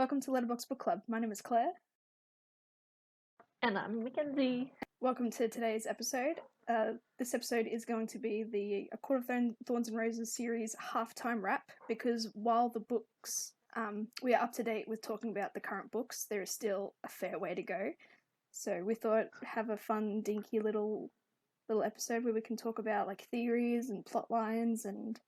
Welcome to Letterbox Book Club. My name is Claire. And I'm Mackenzie. Welcome to today's episode. This episode is going to be the A Court of Thorns and Roses series halftime wrap, because while the books, we are up to date with talking about the current books, there is still a fair way to go. So we thought have a fun, dinky little episode where we can talk about like theories and plot lines and,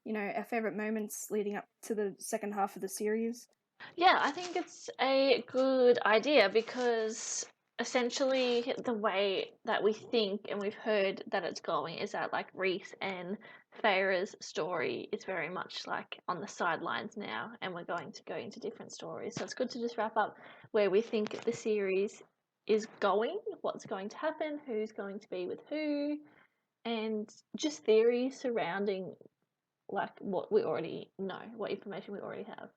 you know, our favourite moments leading up to the second half of the series. Yeah, I think it's a good idea because essentially the way that we think and we've heard that it's going is that like Reese and Feyre's story is very much like on the sidelines now, and we're going to go into different stories. So it's good to just wrap up where we think the series is going, what's going to happen, who's going to be with who, and just theories surrounding like what we already know, what information we already have.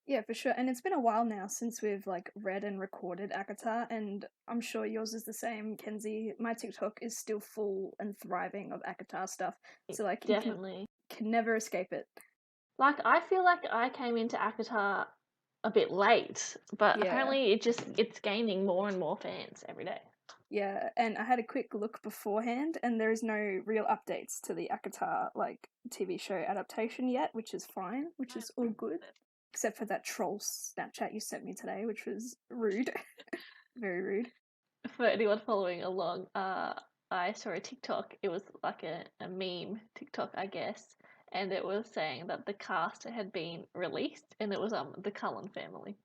Yeah, for sure. And it's been a while now since we've like read and recorded ACOTAR, and I'm sure yours is the same, Kenzie. My TikTok is still full and thriving of ACOTAR stuff. So like Definitely. you can never escape it. Like I feel like I came into ACOTAR a bit late, but apparently it's gaining more and more fans every day. Yeah, and I had a quick look beforehand, and there is no real updates to the ACOTAR like TV show adaptation yet, which is fine, which is all good. Except for that troll Snapchat you sent me today, which was rude. Very rude. For anyone following along, I saw a TikTok. It was like a meme TikTok, I guess, and it was saying that the cast had been released, and it was the Cullen family.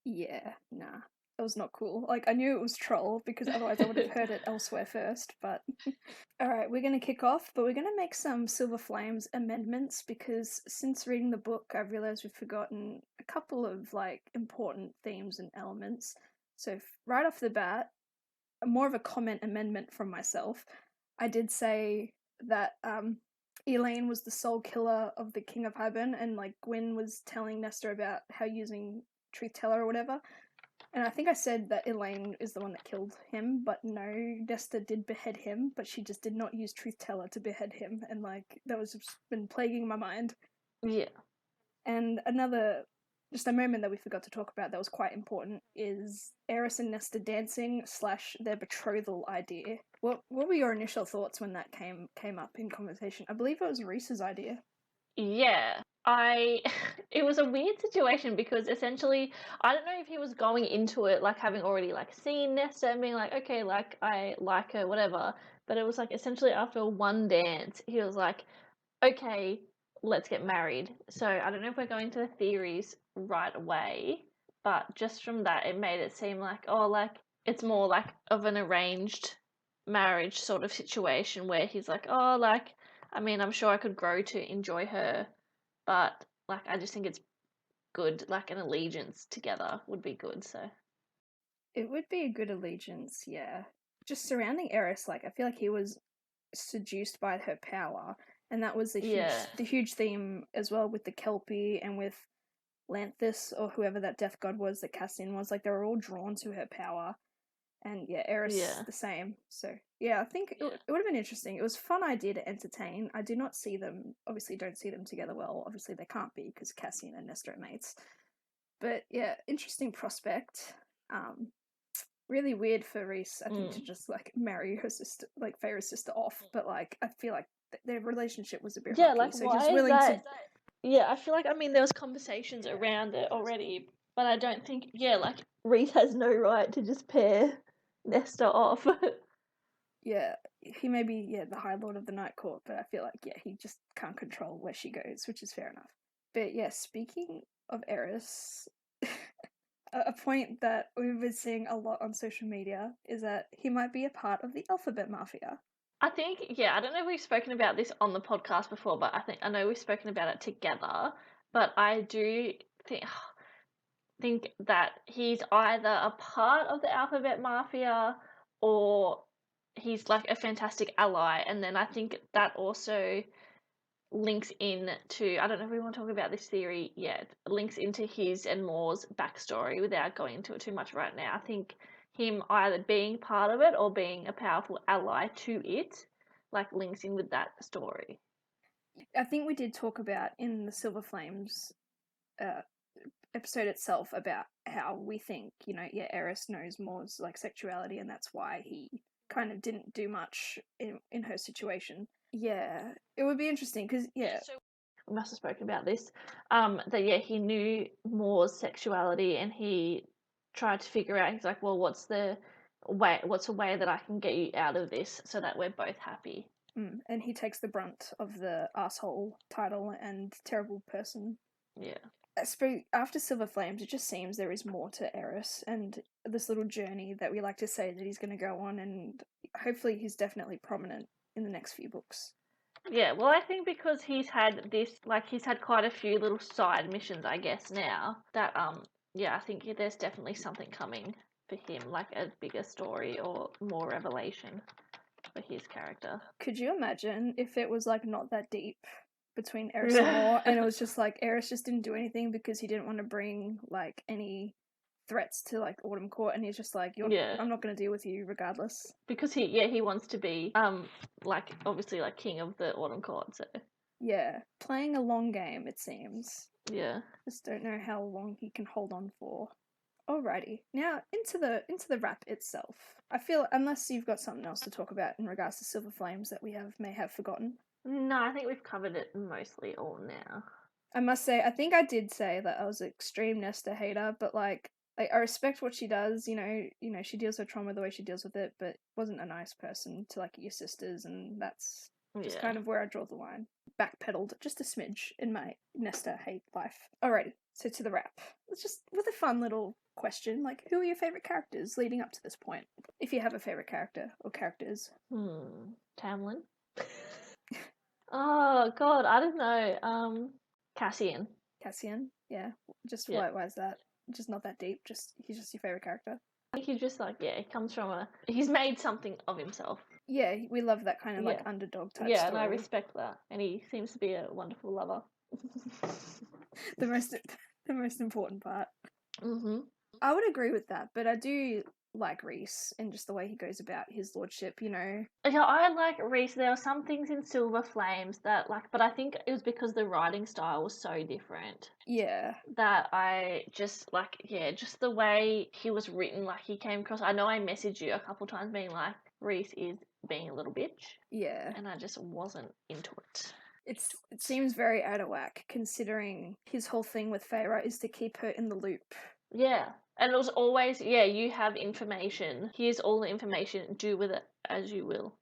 Yeah, nah. That was not cool. Like, I knew it was troll, because otherwise I would have heard it elsewhere first, but... Alright, we're going to kick off, but we're going to make some Silver Flames amendments, because since reading the book, I've realised we've forgotten a couple of, like, important themes and elements. So, right off the bat, more of a comment amendment from myself. I did say that, Elaine was the sole killer of the King of Hybern, and, like, Gwyn was telling Nesta about how using Truth Teller or whatever. And I think I said that Elaine is the one that killed him, but no, Nesta did behead him, but she just did not use Truth Teller to behead him, and like that was just been plaguing my mind. Yeah. And another, just a moment that we forgot to talk about that was quite important is Eris and Nesta dancing / their betrothal idea. What were your initial thoughts when that came up in conversation? I believe it was Reese's idea. Yeah. It was a weird situation because essentially I don't know if he was going into it like having already like seen Nesta and being like, okay, like I like her, whatever. But it was like essentially after one dance, he was like, okay, let's get married. So I don't know if we're going to the theories right away, but just from that it made it seem like, oh, like it's more like of an arranged marriage sort of situation where he's like, oh, like I mean, I'm sure I could grow to enjoy her, but like I just think it's good, like an allegiance together would be good. So It would be a good allegiance, yeah. Just surrounding Eris, like I feel like he was seduced by her power, and that was the huge theme as well with the Kelpie and with Lanthus or whoever that death god was that Cassian was. Like they were all drawn to her power, and yeah, Eris the same. So yeah, I think it would have been interesting. It was a fun idea to entertain. I do not see them, obviously don't see them together well. Obviously they can't be because Cassian and Nesta are mates. But yeah, interesting prospect. Really weird for Reese, I think, to just like marry her sister, like Feyre's sister, off. But like, I feel like their relationship was a bit rocky, like so why just is willing that? to. Yeah, I feel like, I mean, there was conversations around it already, but I don't think, like Reese has no right to just pair Nesta off. Yeah, he may be the High Lord of the Night Court, but I feel like he just can't control where she goes, which is fair enough. But yeah, speaking of Eris, a point that we've been seeing a lot on social media is that he might be a part of the Alphabet Mafia. I think, I don't know if we've spoken about this on the podcast before, but I know we've spoken about it together, but I do think that he's either a part of the Alphabet Mafia or he's like a fantastic ally, and then I think that also links in to, I don't know if we want to talk about this theory yet, links into his and Moore's backstory without going into it too much right now. I think him either being part of it or being a powerful ally to it, like links in with that story. I think we did talk about in the Silver Flames episode itself about how we think, Eris knows Moore's like sexuality, and that's why he kind of didn't do much in her situation. Yeah, it would be interesting because So we must have spoken about this. That he knew Moore's sexuality, and he tried to figure out. He's like, well, what's a way that I can get you out of this so that we're both happy. And he takes the brunt of the asshole title and terrible person. Yeah. After Silver Flames, it just seems there is more to Eris and this little journey that we like to say that he's going to go on, and hopefully he's definitely prominent in the next few books. Yeah, well, I think because he's had quite a few little side missions, I guess, now, that, I think there's definitely something coming for him, like a bigger story or more revelation for his character. Could you imagine if it was, like, not that deep between Eris and Moore, and it was just, like, Eris just didn't do anything because he didn't want to bring, like, any threats to, like, Autumn Court, and he's just like, I'm not going to deal with you regardless. Because he wants to be, obviously, like, king of the Autumn Court, so... Yeah, playing a long game, it seems. Yeah. Just don't know how long he can hold on for. Alrighty, now into the wrap itself. I feel, unless you've got something else to talk about in regards to Silver Flames that we may have forgotten. No, I think we've covered it mostly all now. I must say, I think I did say that I was an extreme Nesta hater, but like I respect what she does. She deals with trauma the way she deals with it, but wasn't a nice person to like your sisters, and that's just kind of where I draw the line. Backpedaled just a smidge in my Nesta hate life. Alrighty, so to the wrap. It's just with a fun little question, like, who are your favourite characters leading up to this point? If you have a favourite character or characters. Tamlin? Oh, God, I don't know. Cassian. Cassian? Yeah. Just why is that? Just not that deep, he's just your favourite character. I think he's just like, he comes from he's made something of himself. Yeah, we love that kind of like underdog type story. Yeah, and I respect that. And he seems to be a wonderful lover. the most important part. Mm-hmm. I would agree with that, but I do like Rhys and just the way he goes about his lordship, Yeah, I like Rhys. There are some things in Silver Flames that but I think it was because the writing style was so different. Yeah. That I just just the way he was written, he came across. I know I messaged you a couple times being like, Rhys is being a little bitch. Yeah. And I just wasn't into it. It seems very out of whack, considering his whole thing with Feyre is to keep her in the loop. Yeah. And it was always, you have information. Here's all the information. Do with it as you will.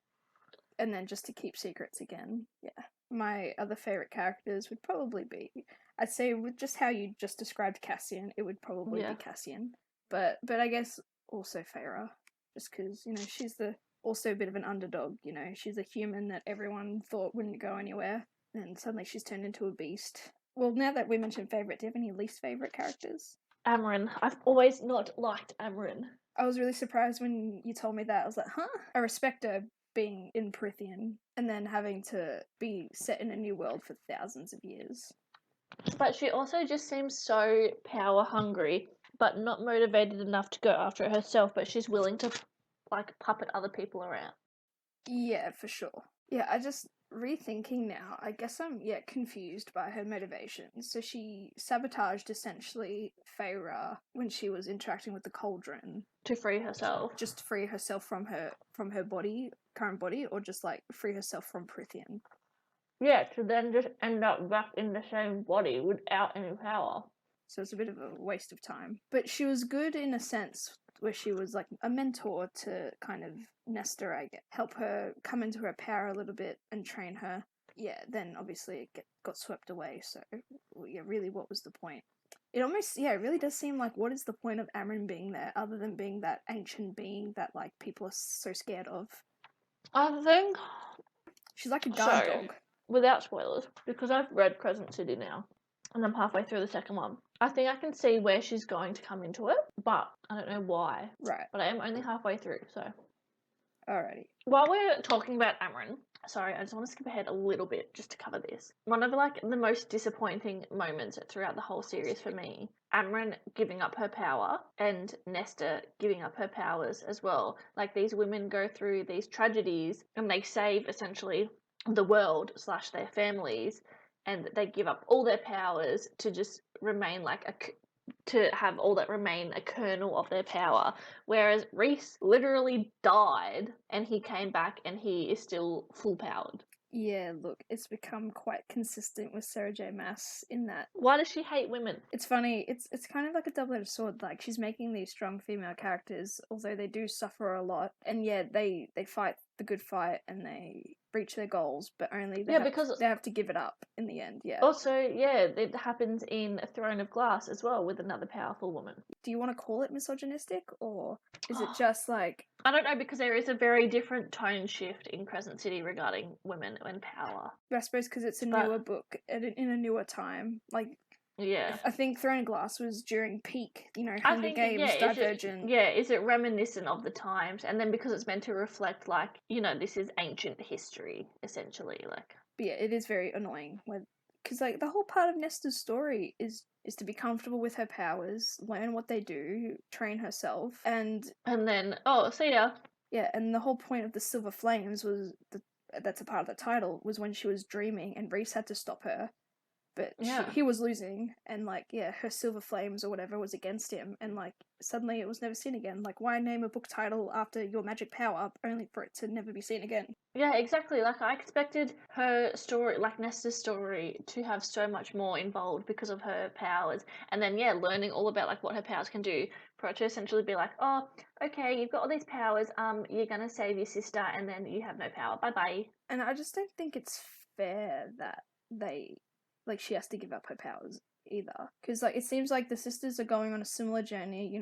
And then just to keep secrets again. Yeah. My other favourite characters would probably be, I'd say with just how you just described Cassian, it would probably be Cassian. But I guess also Feyre, just because, she's also a bit of an underdog, she's a human that everyone thought wouldn't go anywhere, and suddenly she's turned into a beast. Well, now that we mentioned favourite, do you have any least favourite characters? Ameren. I've always not liked Ameren. I was really surprised when you told me that. I was like, huh? I respect her being in Prythian and then having to be set in a new world for thousands of years. But she also just seems so power hungry, but not motivated enough to go after it herself, but she's willing to puppet other people around. Yeah, for sure. Yeah, I just rethinking now, I guess I'm confused by her motivations. So she sabotaged essentially Feyre when she was interacting with the cauldron to free herself. Just to free herself from her current body, or just free herself from Prythian. Yeah, to then just end up back in the same body without any power. So it's a bit of a waste of time. But she was good in a sense where she was a mentor to kind of Nesta, I guess, help her come into her power a little bit and train her. Yeah, then obviously it got swept away. So, really, what was the point? It almost, it really does seem like, what is the point of Ameren being there other than being that ancient being that, people are so scared of? I think... She's like a guard dog. Without spoilers, because I've read Crescent City now, and I'm halfway through the second one. I think I can see where she's going to come into it, but I don't know why. Right. But I am only halfway through, so... Alrighty. While we're talking about Ameren, sorry, I just want to skip ahead a little bit just to cover this. One of the most disappointing moments throughout the whole series for me, Ameren giving up her power and Nesta giving up her powers as well. These women go through these tragedies and they save essentially the world / their families, and they give up all their powers to just remain to have all that remain a kernel of their power, whereas Reese literally died and he came back and he is still full powered. Yeah, look, it's become quite consistent with Sarah J. Maas in that. Why does she hate women? It's funny, it's kind of like a double-edged sword. Like, she's making these strong female characters, although they do suffer a lot, and yeah, they fight the good fight and they reach their goals, but only they have to give it up in the end. Yeah. Also, yeah, it happens in A Throne of Glass as well with another powerful woman. Do you want to call it misogynistic, or is it just like... I don't know, because there is a very different tone shift in Crescent City regarding women and power. I suppose because it's a newer book in a newer time. Like, yeah, I think Throne of Glass was during peak, Hunger Games, Divergent. Is it reminiscent of the times? And then because it's meant to reflect, like, this is ancient history, essentially. Like, but yeah, it is very annoying because like the whole part of Nesta's story is to be comfortable with her powers, learn what they do, train herself, and then see ya. Yeah, and the whole point of the Silver Flames was that's a part of the title, was when she was dreaming and Reese had to stop her. But he was losing, and her Silver Flames or whatever was against him, and suddenly it was never seen again. Like, why name a book title after your magic power only for it to never be seen again? Yeah, exactly. Like, I expected her story, like Nesta's story, to have so much more involved because of her powers, and then learning all about like what her powers can do, for it to essentially be like, oh, okay, you've got all these powers, you're gonna save your sister, and then you have no power. Bye bye. And I just don't think it's fair that she has to give up her powers either. Because, it seems like the sisters are going on a similar journey.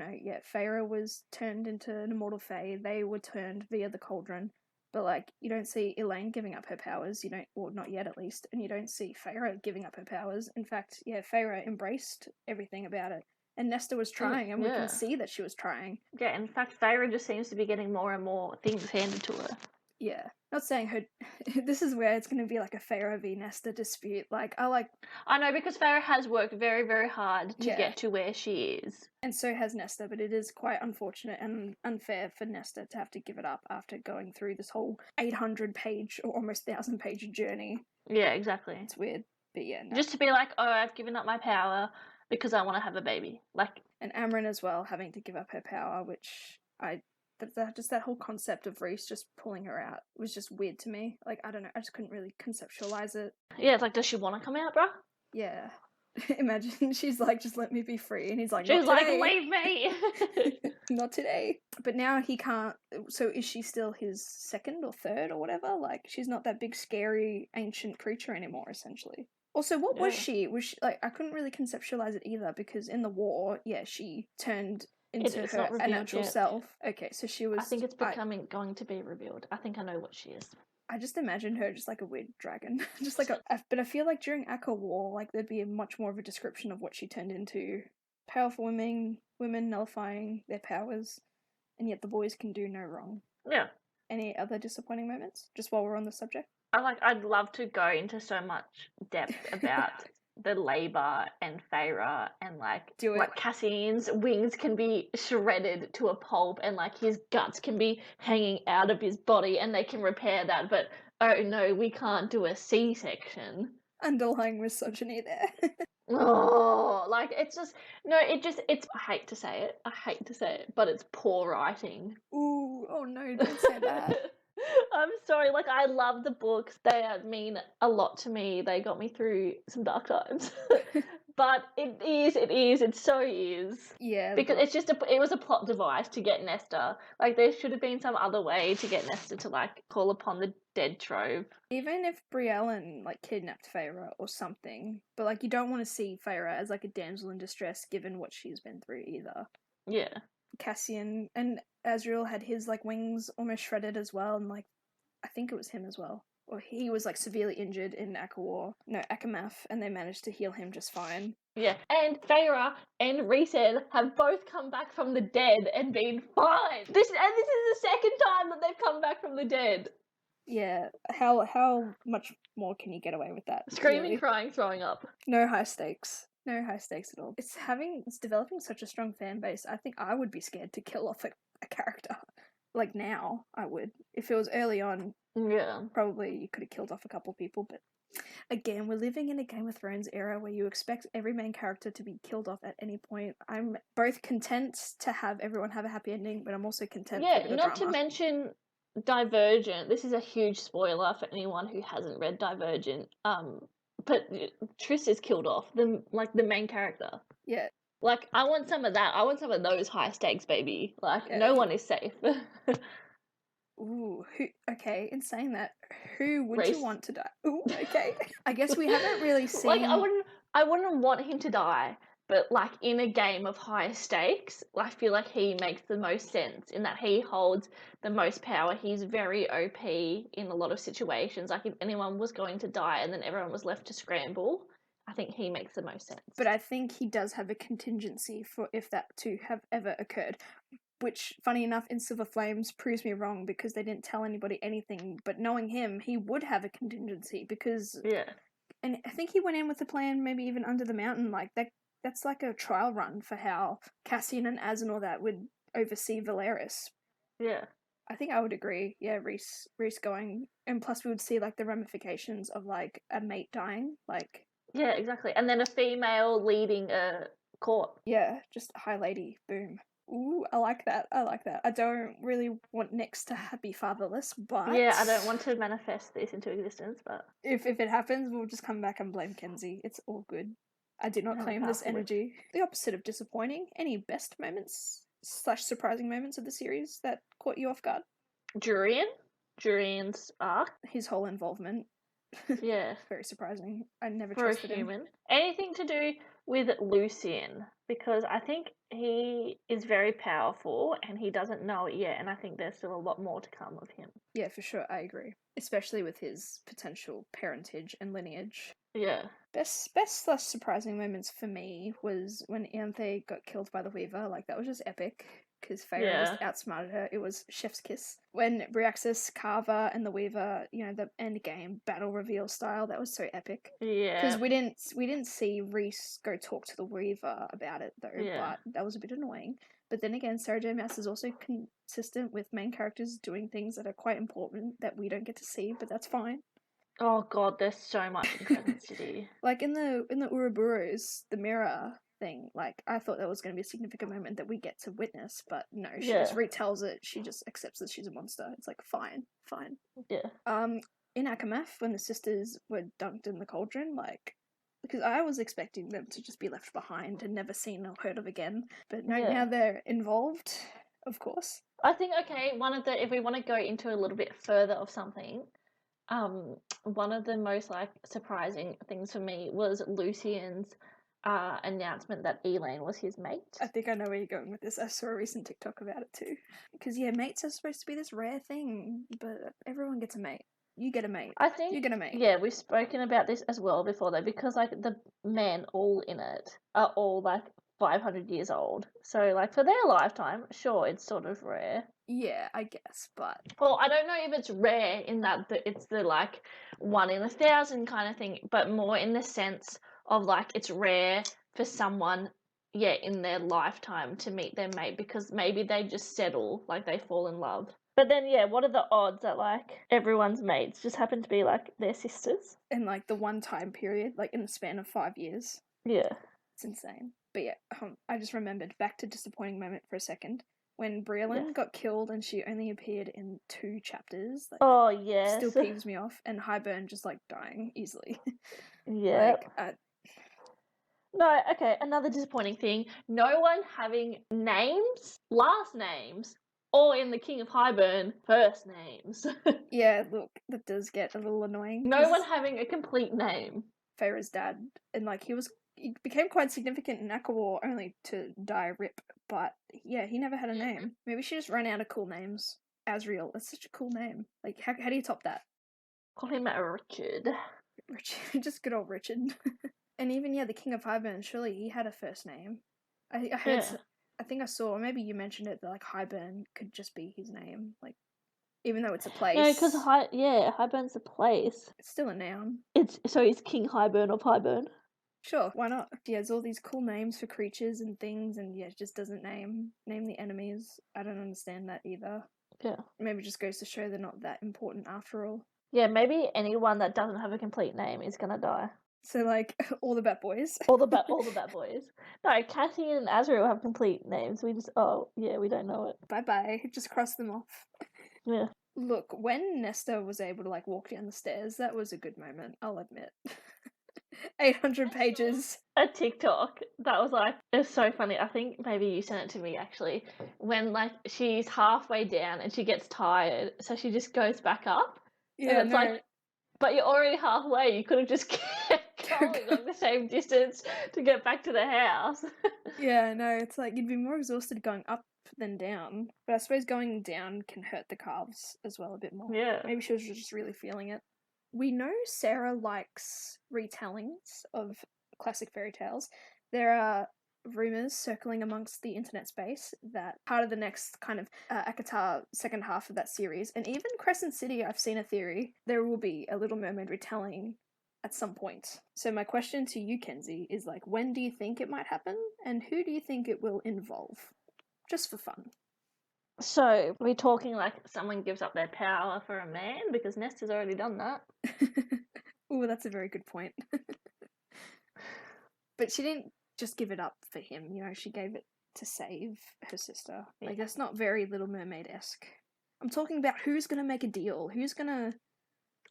Feyre was turned into an immortal fae. They were turned via the cauldron. But, you don't see Elaine giving up her powers. You don't, or not yet at least. And you don't see Feyre giving up her powers. In fact, Feyre embraced everything about it. And Nesta was trying, and we can see that she was trying. Yeah, in fact, Feyre just seems to be getting more and more things handed to her. Yeah. Not saying her... this is where it's going to be like a Feyre v Nesta dispute. I know, because Feyre has worked very, very hard to get to where she is. And so has Nesta, but it is quite unfortunate and unfair for Nesta to have to give it up after going through this whole 800-page or almost 1,000-page journey. Yeah, exactly. It's weird, but yeah. No. Just to be like, oh, I've given up my power because I want to have a baby. And Ameren as well, having to give up her power, which just that whole concept of Reese just pulling her out was just weird to me. I don't know, I just couldn't really conceptualize it. Yeah, it's like, does she want to come out, bruh? Yeah. Imagine she's like, just let me be free, and he's like, she's like, leave me. Not today. But now he can't. So is she still his second or third or whatever? She's not that big scary ancient creature anymore, essentially. Also, what was she? Was she I couldn't really conceptualize it either, because in the war, she turned into her natural self. Okay, so she was... I think it's going to be revealed. I think I know what she is. I just imagined her just like a weird dragon. Just like but I feel like during Aqua War, there'd be much more of a description of what she turned into. Powerful women nullifying their powers, and yet the boys can do no wrong. Yeah. Any other disappointing moments, just while we're on the subject? I'd love to go into so much depth about the labor and Feyre, and Cassian's wings can be shredded to a pulp, and his guts can be hanging out of his body, and they can repair that, but oh no, we can't do a C-section. Underlying misogyny there. Oh, it's just it's I hate to say it, but it's poor writing. Ooh, oh no, don't say that. I'm sorry, I love the books. They mean a lot to me. They got me through some dark times. But it so is. Yeah. Because it was a plot device to get Nesta. There should have been some other way to get Nesta to, call upon the dead trove. Even if Briellen, kidnapped Feyre or something, but, you don't want to see Feyre as, a damsel in distress given what she's been through either. Yeah. Cassian and Azriel had his wings almost shredded as well, and I think it was him as well, or he was severely injured in Akamath, and they managed to heal him just fine. Yeah, and Feyre and Reset have both come back from the dead and been fine. This is the second time that they've come back from the dead. Yeah, how much more can you get away with that? Screaming, really? Crying, throwing up. No high stakes. No high stakes at all. It's developing such a strong fan base. I think I would be scared to kill off a character. Now, I would. If it was early on, Yeah. Probably you could have killed off a couple people, but again, we're living in a Game of Thrones era where you expect every main character to be killed off at any point. I'm both content to have everyone have a happy ending, but I'm also content for a Yeah, bit of not to drama. mention Divergent. This is a huge spoiler for anyone who hasn't read Divergent. But Triss is killed off, the main character. Yeah. Like, I want some of that. I want some of those high stakes, baby. Like, Yeah. no one is safe. Ooh, okay, in saying that, who would you Rhys. want to die? Ooh, okay. I guess we haven't really seen... Like, I wouldn't want him to die, but like in a game of high stakes, I feel like he makes the most sense in that he holds the most power. He's very OP in a lot of situations. Like, if anyone was going to die and then everyone was left to scramble, I think he makes the most sense. But I think he does have a contingency for if that to have ever occurred. Which, funny enough, in Silver Flames proves me wrong because they didn't tell anybody anything. But knowing him, he would have a contingency because... Yeah. And I think he went in with the plan maybe even under the mountain. Like, that's like a trial run for how Cassian and Az and all that would oversee Valeris. Yeah. I think I would agree. Yeah, Rhys going. And plus we would see, like, the ramifications of, like, a mate dying. Like... Yeah, exactly. And then a female leading a court. Yeah, just High Lady. Boom. Ooh, I like that. I don't really want Nyx to be fatherless, but... Yeah, I don't want to manifest this into existence, but... If it happens, we'll just come back and blame Kenzie. It's all good. I did not claim this energy. The opposite of disappointing. Any best moments / surprising moments of the series that caught you off guard? Jurian's arc. His whole involvement. Yeah. Very surprising. I never For a trusted him. human. Anything to do with Lucien, because I think he is very powerful and he doesn't know it yet, and I think there's still a lot more to come of him. Yeah, for sure, I agree. Especially with his potential parentage and lineage. Yeah. Best / surprising moments for me was when Anthe got killed by the Weaver. Like, that was just epic. Because Feyre just outsmarted her. It was chef's kiss. When Briaxis, Carver, and the Weaver, you know, the end game battle reveal style, that was so epic. Yeah. Because we didn't see Rhys go talk to the Weaver about it though, but that was a bit annoying. But then again, Sarah J. Maas is also consistent with main characters doing things that are quite important that we don't get to see, but that's fine. Oh god, there's so much in Crescent City. Like in the Ouroboros, the mirror thing, like, I thought that was going to be a significant moment that we get to witness, but no, she just retells it. She just accepts that she's a monster. It's like, fine. Yeah. In Akamath, when the sisters were dunked in the cauldron, like, because I was expecting them to just be left behind and never seen or heard of again, but no, now they're involved, of course. I think, okay, if we want to go into a little bit further of something, one of the most, like, surprising things for me was Lucien's announcement that Elaine was his mate. I think I know where you're going with this. I saw a recent TikTok about it too. Because, yeah, mates are supposed to be this rare thing, but everyone gets a mate. You get a mate. I think you get a mate. Yeah, we've spoken about this as well before though, because, like, the men all in it are all, like, 500 years old. So, like, for their lifetime, sure, it's sort of rare. Yeah, I guess, but... Well, I don't know if it's rare in that it's the, like, 1 in 1,000 kind of thing, but more in the sense of, like, it's rare for someone, in their lifetime to meet their mate, because maybe they just settle, like, they fall in love. But then, what are the odds that, like, everyone's mates just happen to be, like, their sisters? In, like, the one time period, like, in the span of 5 years. Yeah. It's insane. But yeah, I just remembered, back to disappointing moment for a second, when Briellen got killed and she only appeared in 2 chapters. Like, oh, yes. Still peeves me off. And Highburn just, like, dying easily. Yeah. Like, No, okay, another disappointing thing. No one having names, last names, or in the King of Highburn, first names. Yeah, look, that does get a little annoying. No one having a complete name. Feyre's dad, and, like, he became quite significant in ACOTAR only to die rip, but yeah, he never had a name. Maybe she just ran out of cool names. Asriel, that's such a cool name. Like, how do you top that? Call him Richard. Richard, just good old Richard. And even, the King of Highburn, surely he had a first name. I heard, I think I saw, or maybe you mentioned it, that, like, Highburn could just be his name, like, even though it's a place. Yeah, because Highburn's a place. It's still a noun. So it's King Highburn of Highburn. Sure, why not? He has all these cool names for creatures and things, and it just doesn't name the enemies. I don't understand that either. Yeah. Maybe just goes to show they're not that important after all. Yeah, maybe anyone that doesn't have a complete name is gonna die. So, like, all the Bat Boys. All the Bat Boys. No, Cassie and Azrael have complete names. We just we don't know it. Bye-bye. Just cross them off. Yeah. Look, when Nesta was able to, like, walk down the stairs, that was a good moment, I'll admit. 800 pages. A TikTok that was like, it's so funny. I think maybe you sent it to me actually. When like she's halfway down and she gets tired, so she just goes back up. Yeah, and it's no. like, but you're already halfway. You could have just kept going like the same distance to get back to the house. Yeah, no, it's like you'd be more exhausted going up than down. But I suppose going down can hurt the calves as well a bit more. Yeah. Maybe she was just really feeling it. We know Sarah likes retellings of classic fairy tales. There are rumours circling amongst the internet space that part of the next kind of ACOTAR second half of that series, and even Crescent City, I've seen a theory, there will be a Little Mermaid retelling at some point. So my question to you, Kenzie, is like, when do you think it might happen, and who do you think it will involve? Just for fun. So we're talking like someone gives up their power for a man, because Nesta's already done that. Oh, that's a very good point. But she didn't just give it up for him, you know, she gave it to save her sister. Like, that's not very Little Mermaid-esque. I'm talking about who's gonna make a deal, who's gonna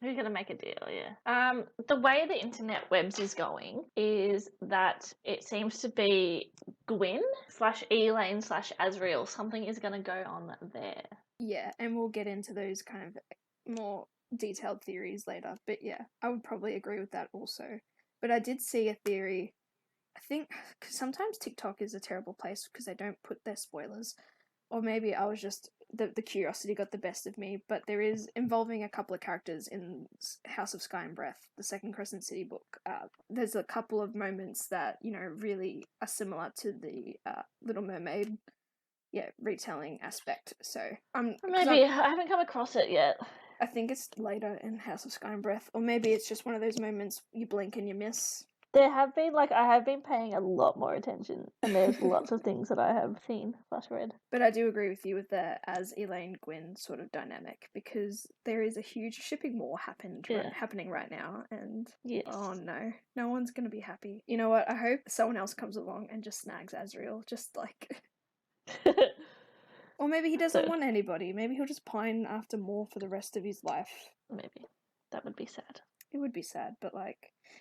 make a deal, yeah. The way the internet webs is going is that it seems to be Gwyn / Elaine / Azrael. Something is going to go on there. Yeah, and we'll get into those kind of more detailed theories later. But yeah, I would probably agree with that also. But I did see a theory, I think, cause sometimes TikTok is a terrible place because they don't put their spoilers. Or maybe I was just, the curiosity got the best of me, but there is involving a couple of characters in House of Sky and Breath, the second Crescent City book. There's a couple of moments that, you know, really are similar to the Little Mermaid, retelling aspect. So maybe I haven't come across it yet. I think it's later in House of Sky and Breath, or maybe it's just one of those moments you blink and you miss. There have been, I have been paying a lot more attention, and there's lots of things that I have seen / read. But I do agree with you with the as Elaine Gwyn sort of dynamic, because there is a huge shipping war happening right now, and oh no, no one's going to be happy. You know what? I hope someone else comes along and just snags Azrael, just like... Or maybe he doesn't want anybody. Maybe he'll just pine after more for the rest of his life. Maybe. That would be sad. It would be sad, but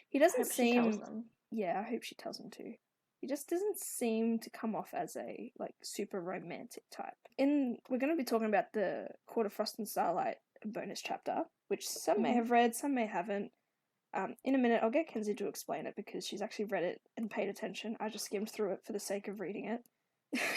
he doesn't seem... She tells them. Yeah, I hope she tells him too. He just doesn't seem to come off as a super romantic type. We're going to be talking about the Court of Frost and Starlight bonus chapter, which some may have read, some may haven't. In a minute, I'll get Kenzie to explain it because she's actually read it and paid attention. I just skimmed through it for the sake of reading it.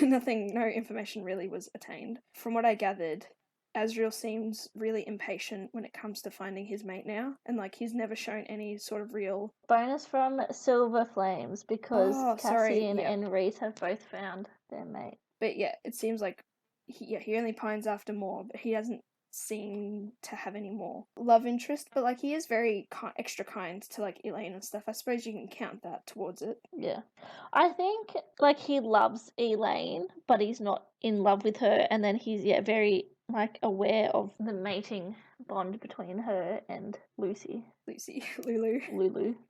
No information really was attained. From what I gathered, Azrael seems really impatient when it comes to finding his mate now, and he's never shown any sort of real... Bonus from Silver Flames, because Cassian and Reese have both found their mate. But yeah, it seems like he only pines after more, but he doesn't seem to have any more love interest, but he is very extra kind to Elaine and stuff. I suppose you can count that towards it. Yeah, I think he loves Elaine, but he's not in love with her, and then he's very aware of the mating bond between her and Lulu.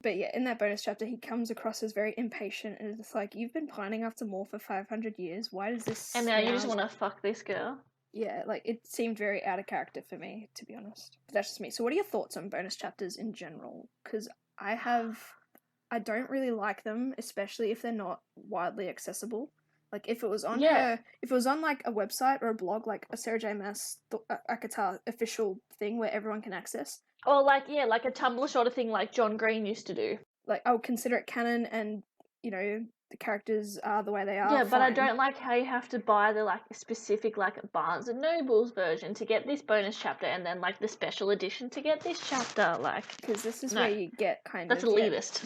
But yeah, in that bonus chapter, he comes across as very impatient, and it's you've been pining after more for 500 years. Why does this? And now you just want to fuck this girl. Yeah, it seemed very out of character for me, to be honest. But that's just me. So what are your thoughts on bonus chapters in general? Because I don't really like them, especially if they're not widely accessible. If it was on a website or a blog, a Sarah J. Maas ACOTAR official thing where everyone can access. Or a Tumblr sort of thing like John Green used to do. I would consider it canon, and, the characters are the way they are. Yeah, but I don't like how you have to buy the specific Barnes and Noble's version to get this bonus chapter, and then the special edition to get this chapter. Because this is where you get that's elitist.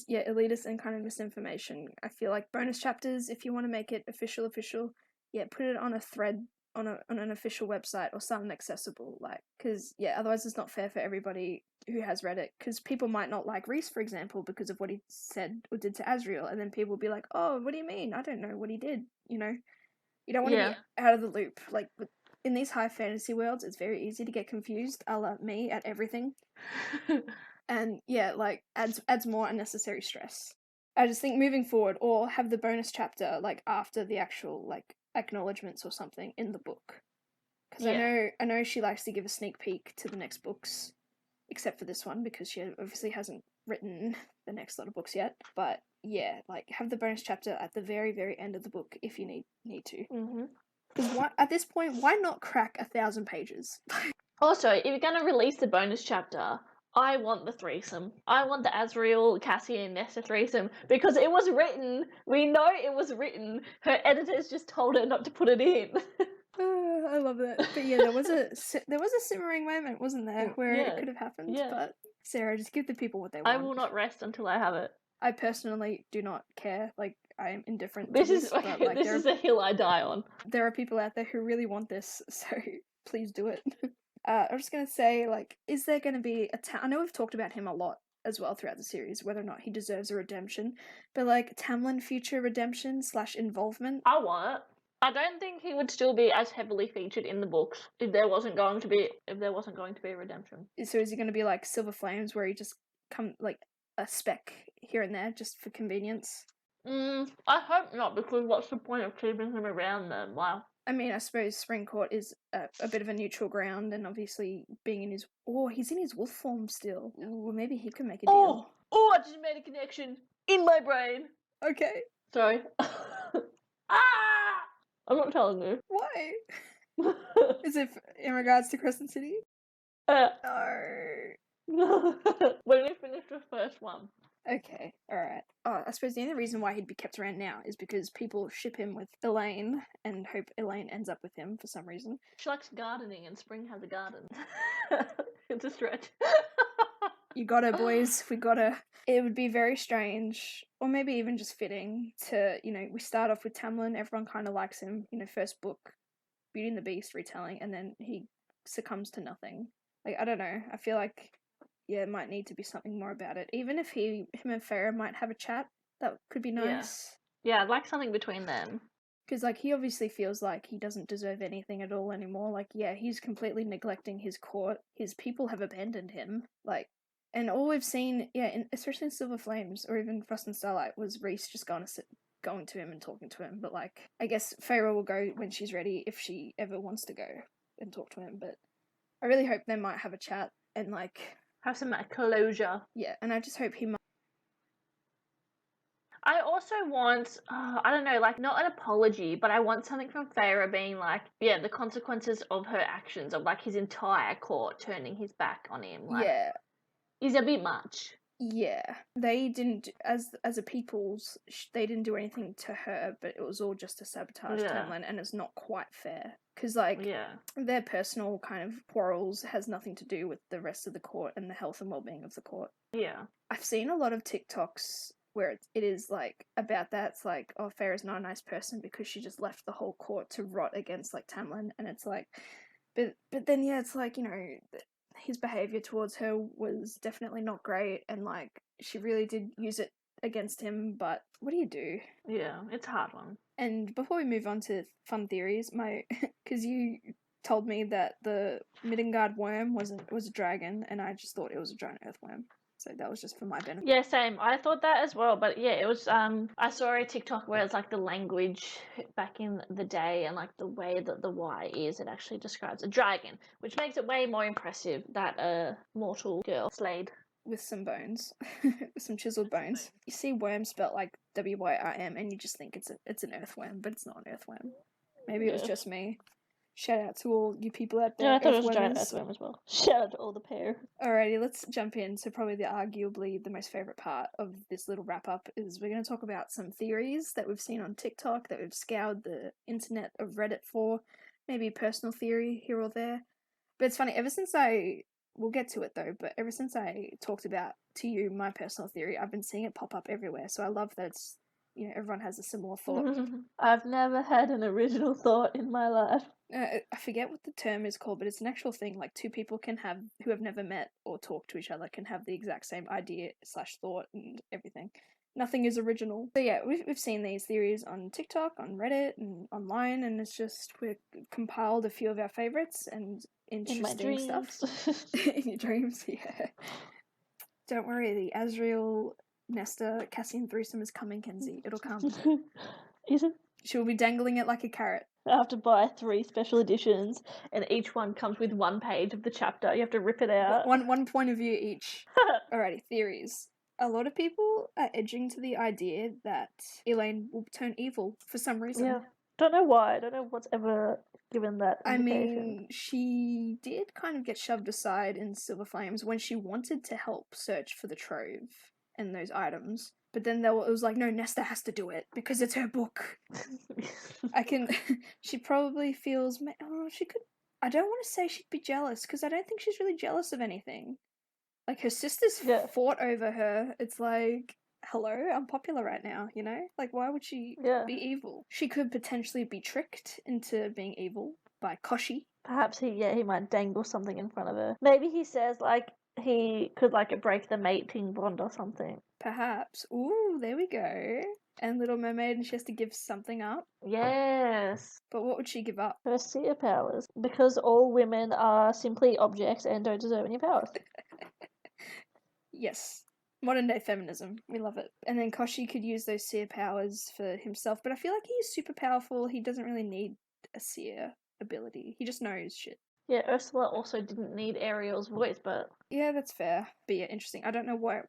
Elitist and kind of misinformation. I feel like bonus chapters, if you want to make it official, put it on a thread on an official website or something accessible. Because otherwise it's not fair for everybody who has read it, because people might not like Reese, for example, because of what he said or did to Azrael, and then people will be like, oh, what do you mean? I don't know what he did, you don't want to be out of the loop. In these high fantasy worlds, it's very easy to get confused, a la me at everything. And yeah, like adds more unnecessary stress. I just think moving forward, or have the bonus chapter like after the actual like acknowledgements or something in the book, because I know she likes to give a sneak peek to the next books, except for this one because she obviously hasn't written the next lot of books yet. But yeah, like have the bonus chapter at the very, very end of the book if you need to. Because at this point, why not crack 1,000 pages? Also, if you're going to release the bonus chapter, I want the threesome. I want the Azriel, Cassie, and Nesta threesome because it was written. We know it was written. Her editors just told her not to put it in. I love it. But yeah, there was a simmering moment, wasn't there, where it could have happened. Yeah. But Sarah, just give the people what they want. I will not rest until I have it. I personally do not care. Like, I am indifferent This to is this. But, like, this is a hill I die on. There are people out there who really want this, so please do it. I'm just gonna say, like, is there gonna be I know we've talked about him a lot as well throughout the series, whether or not he deserves a redemption, but like Tamlin future redemption / involvement. I want it. I don't think he would still be as heavily featured in the books if there wasn't going to be a redemption. So is he going to be like Silver Flames, where he just come like a speck here and there just for convenience? I hope not, because what's the point of keeping him around then? Wow. I mean, I suppose Spring Court is a bit of a neutral ground, and obviously being in his he's in his wolf form still. Ooh, maybe he can make a deal. Oh! I just made a connection in my brain. Okay. Sorry. I'm not telling you. Why? Is it in regards to Crescent City? No. When we finish the first one. Okay, alright. Oh, I suppose the only reason why he'd be kept around now is because people ship him with Elaine and hope Elaine ends up with him for some reason. She likes gardening and Spring has a garden. It's a stretch. You got her, boys. We got her. It would be very strange, or maybe even just fitting to, we start off with Tamlin, everyone kind of likes him, first book, Beauty and the Beast retelling, and then he succumbs to nothing. Like, I don't know. I feel like, yeah, it might need to be something more about it. Even if him and Farah might have a chat, that could be nice. Yeah, I'd like something between them. Because, like, he obviously feels like he doesn't deserve anything at all anymore. Like, yeah, he's completely neglecting his court. His people have abandoned him. Like, and all we've seen, especially in Silver Flames or even Frost and Starlight, was Rhys just going to him and talking to him. But, like, I guess Feyre will go when she's ready if she ever wants to go and talk to him. But I really hope they might have a chat and, like, have some closure. Yeah, and I just hope he might. I also want, I don't know, like, not an apology, but I want something from Feyre being like, yeah, the consequences of her actions, of, like, his entire court turning his back on him. Like, yeah. Is a bit much. Yeah. They didn't, as a people's, they didn't do anything to her, but it was all just to sabotage Tamlin, and it's not quite fair. Because, like, their personal kind of quarrels has nothing to do with the rest of the court and the health and well-being of the court. Yeah. I've seen a lot of TikToks where it is, like, about that. It's like, oh, Farah's not a nice person because she just left the whole court to rot against, like, Tamlin. And it's like, but then, yeah, it's like, his behavior towards her was definitely not great, and like she really did use it against him, but what do you do? Yeah, it's a hard one. And before we move on to fun theories, because you told me that the Middengard worm was a dragon, and I just thought it was a giant earthworm. So that was just for my benefit. Yeah, same. I thought that as well, but yeah, it was, I saw a TikTok where it's like the language back in the day and like the way that the Y is, it actually describes a dragon, which makes it way more impressive that a mortal girl slayed. With some bones, with some chiseled bones. You see worm spelt like WYRM and you just think it's an earthworm, but it's not an earthworm. Maybe it was just me. Shout out to all you people out there. Yeah, I thought it was a giant earthworm as well. Shout out to all the pair. Alrighty, let's jump in. So probably arguably the most favourite part of this little wrap-up is we're going to talk about some theories that we've seen on TikTok, that we've scoured the internet of Reddit for, maybe a personal theory here or there. But it's funny, we'll get to it though, but ever since I talked about to you my personal theory, I've been seeing it pop up everywhere. So I love that it's, everyone has a similar thought. I've never had an original thought in my life. I forget what the term is called, but it's an actual thing. Like, two people who have never met or talked to each other can have the exact same idea / thought and everything. Nothing is original. So yeah, we've seen these theories on TikTok, on Reddit, and online, and it's just we've compiled a few of our favorites and interesting stuff. In your dreams, yeah. Don't worry, the Azriel, Nesta, Cassian threesome is coming, Kenzie. It'll come. Is it? She'll be dangling it like a carrot. I have to buy 3 special editions, and each one comes with 1 page of the chapter. You have to rip it out. One point of view each. Alrighty, theories. A lot of people are edging to the idea that Elaine will turn evil for some reason. Yeah. Don't know why. I don't know what's ever given that indication. I mean, she did kind of get shoved aside in Silver Flames when she wanted to help search for the trove and those items. But then it was like, no, Nesta has to do it because it's her book. She probably feels, she could, I don't want to say she'd be jealous because I don't think she's really jealous of anything. Like, her sisters fought over her. It's like, hello, I'm popular right now, you know? Like, why would she be evil? She could potentially be tricked into being evil by Koshi. Perhaps he might dangle something in front of her. Maybe he says, like, he could, like, break the mating bond or something. Perhaps. Ooh, there we go. And Little Mermaid, and she has to give something up. Yes. But what would she give up? Her seer powers. Because all women are simply objects and don't deserve any powers. Yes. Modern day feminism. We love it. And then Koshi could use those seer powers for himself, but I feel like he's super powerful. He doesn't really need a seer ability. He just knows shit. Yeah, Ursula also didn't need Ariel's voice, but... Yeah, that's fair. But yeah, interesting. I don't know what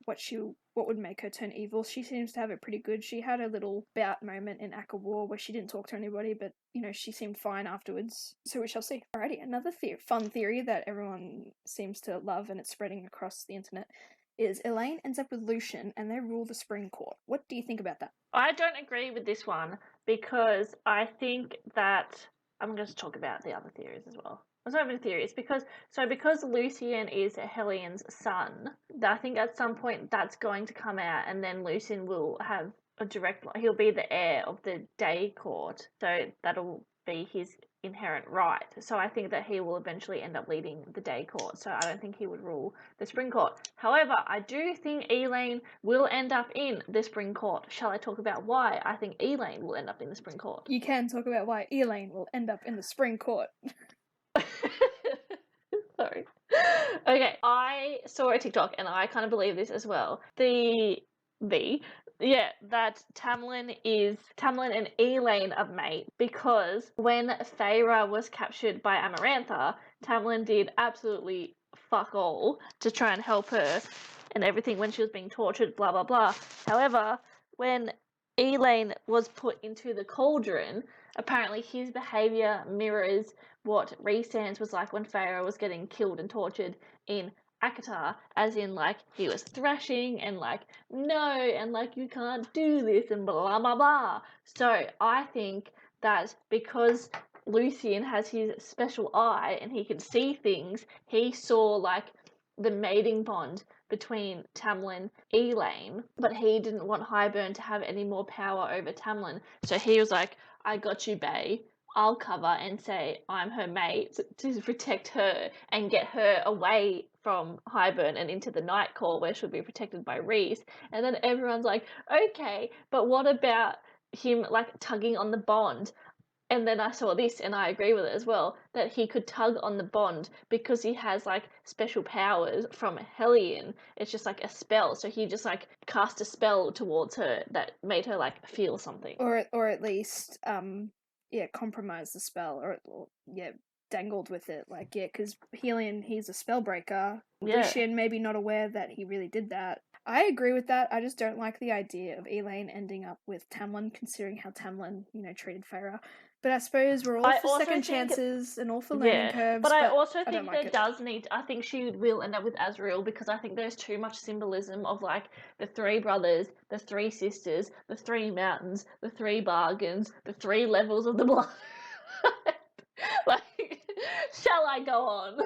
would make her turn evil. She seems to have it pretty good. She had a little bout moment in ACOTAR where she didn't talk to anybody, but, you know, she seemed fine afterwards. So we shall see. Alrighty, another fun theory that everyone seems to love and it's spreading across the internet is Elaine ends up with Lucian and they rule the Spring Court. What do you think about that? I don't agree with this one because I think that... I'm going to talk about the other theories as well. It's not even theories because Lucian is Hellian's son, I think at some point that's going to come out, and then Lucian will have he'll be the heir of the Day Court, so that'll be his inherent right. So I think that he will eventually end up leading the Day Court. So I don't think he would rule the Spring Court. However, I do think Elaine will end up in the Spring Court. Shall I talk about why I think Elaine will end up in the Spring Court? You can talk about why Elaine will end up in the Spring Court. Sorry. Okay, I saw a TikTok and I kind of believe this as well. That Tamlin and Elaine are mate because when Feyre was captured by Amarantha, Tamlin did absolutely fuck all to try and help her and everything when she was being tortured, blah, blah, blah. However, when Elaine was put into the cauldron, apparently his behaviour mirrors what Rhysand's was like when Feyre was getting killed and tortured in ACOTAR, as in, like, he was thrashing and, like, no, and, like, you can't do this and blah, blah, blah. So I think that because Lucian has his special eye and he can see things, he saw, like, the mating bond between Tamlin and Elaine, but he didn't want Highburn to have any more power over Tamlin. So he was like, I got you, bae. I'll cover and say I'm her mate to protect her and get her away from Highburn and into the Night Court where she'll be protected by Rhys. And then everyone's like, okay, but what about him, like, tugging on the bond? And then I saw this, and I agree with it as well, that he could tug on the bond because he has, like, special powers from Hellion. It's just, like, a spell. So he just, like, cast a spell towards her that made her, like, feel something. Or at least, compromise the spell. Or dangled with it. Like, because Hellion, he's a spellbreaker. Yeah. Lucian maybe not aware that he really did that. I agree with that. I just don't like the idea of Elaine ending up with Tamlin, considering how Tamlin, treated Feyre. But I suppose we're all for second chances and all for learning curves. But I also think I think she will end up with Azriel because I think there's too much symbolism of, like, the 3 brothers, the 3 sisters, the 3 mountains, the 3 bargains, the 3 levels of the blood. Like, shall I go on?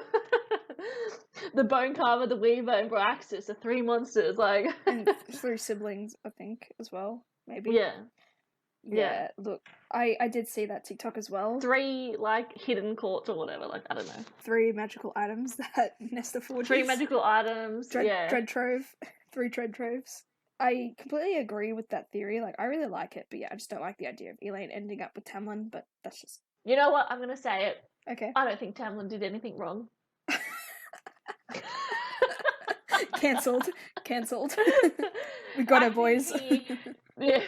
The Bone Carver, the Weaver, and Braxis, the 3 monsters, like. And 3 siblings, I think, as well, maybe. Yeah, look, I did see that TikTok as well. 3, like, hidden courts or whatever, like, I don't know. 3 magical items that Nesta forges. 3 magical items, Dread trove. 3 dread troves. I completely agree with that theory. Like, I really like it, but yeah, I just don't like the idea of Elaine ending up with Tamlin, but that's just... You know what? I'm going to say it. Okay. I don't think Tamlin did anything wrong. Cancelled. We got it, boys. Yeah.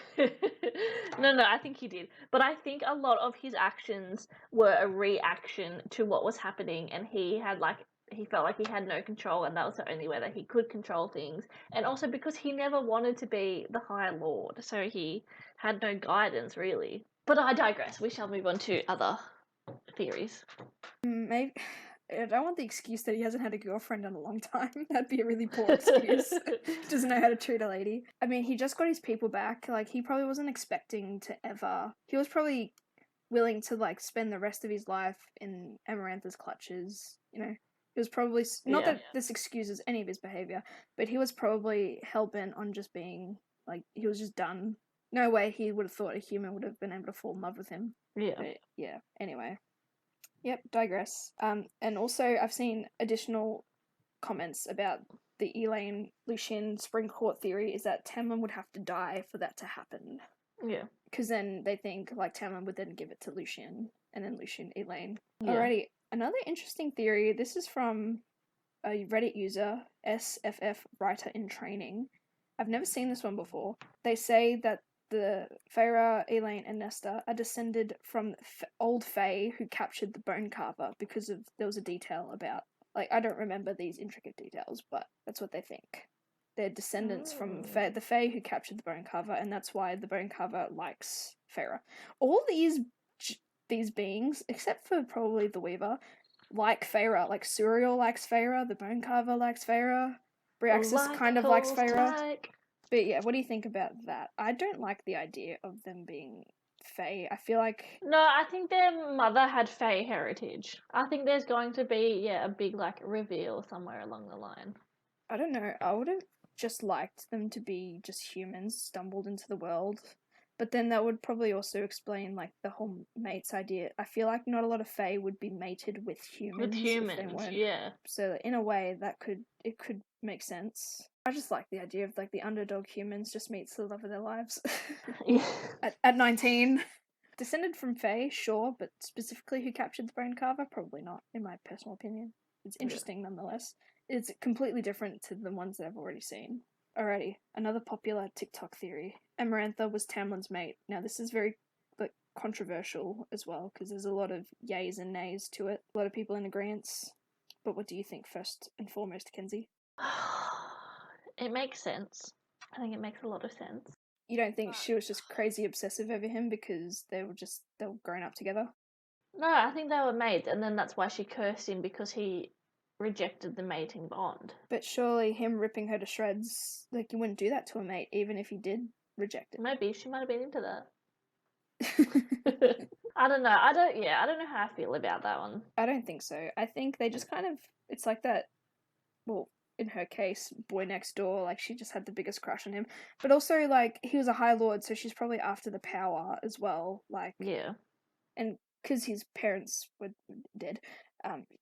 No, I think he did. But I think a lot of his actions were a reaction to what was happening, and he felt like he had no control, and that was the only way that he could control things. And also because he never wanted to be the High Lord, so he had no guidance, really. But I digress. We shall move on to other theories. Maybe... I don't want the excuse that he hasn't had a girlfriend in a long time. That'd be a really poor excuse. He doesn't know how to treat a lady. I mean, he just got his people back. Like, he probably wasn't expecting to ever... He was probably willing to, like, spend the rest of his life in Amarantha's clutches, you know? He was probably... Not that this excuses any of his behaviour, but he was probably hell-bent on just being... Like, he was just done. No way he would have thought a human would have been able to fall in love with him. Yeah. But, yeah, anyway. Yep, digress. And also I've seen additional comments about the Elaine Lucien Spring Court theory is that Tamlin would have to die for that to happen. Yeah. Because then they think like Tamlin would then give it to Lucien, and then Lucien Elaine. Yeah. Alrighty, another interesting theory. This is from a Reddit user, SFF Writer in Training. I've never seen this one before. They say that the Feyre, Elaine, and Nesta are descended from old Fae who captured the bone carver because of there was a detail about, like, I don't remember these intricate details, but that's what they think. They're descendants from the Fae who captured the bone carver, and that's why the bone carver likes Feyre. All these beings, except for probably the Weaver, like Feyre. Like Suriel likes Feyre, the bone carver likes Feyre, Briaxis kind of likes Feyre. But yeah, what do you think about that? I don't like the idea of them being Fae. I feel like... No, I think their mother had Fae heritage. I think there's going to be, a big, like, reveal somewhere along the line. I don't know. I would have just liked them to be just humans stumbled into the world. But then that would probably also explain, like, the whole mates idea. I feel like not a lot of Fae would be mated with humans. If they weren't. Yeah. So in a way, it could make sense. I just like the idea of, like, the underdog humans just meets the love of their lives. at 19. Descended from Fae, sure, but specifically who captured the bone carver? Probably not, in my personal opinion. It's interesting nonetheless. It's completely different to the ones that I've already seen. Alrighty, another popular TikTok theory. Amarantha was Tamlin's mate. Now this is very controversial as well, because there's a lot of yays and nays to it. A lot of people in agreement. But what do you think first and foremost, Kenzie? It makes sense. I think it makes a lot of sense. You don't think she was just crazy obsessive over him because they were grown up together? No, I think they were mates, and then that's why she cursed him, because he rejected the mating bond. But surely him ripping her to shreds, like, you wouldn't do that to a mate, even if he did reject it. Maybe she might have been into that. I don't know. I don't know how I feel about that one. I don't think so. I think they just kind of, it's like that, well, in her case, boy next door, like, she just had the biggest crush on him. But also, like, he was a High Lord, so she's probably after the power as well. Like, yeah. And because his parents were dead,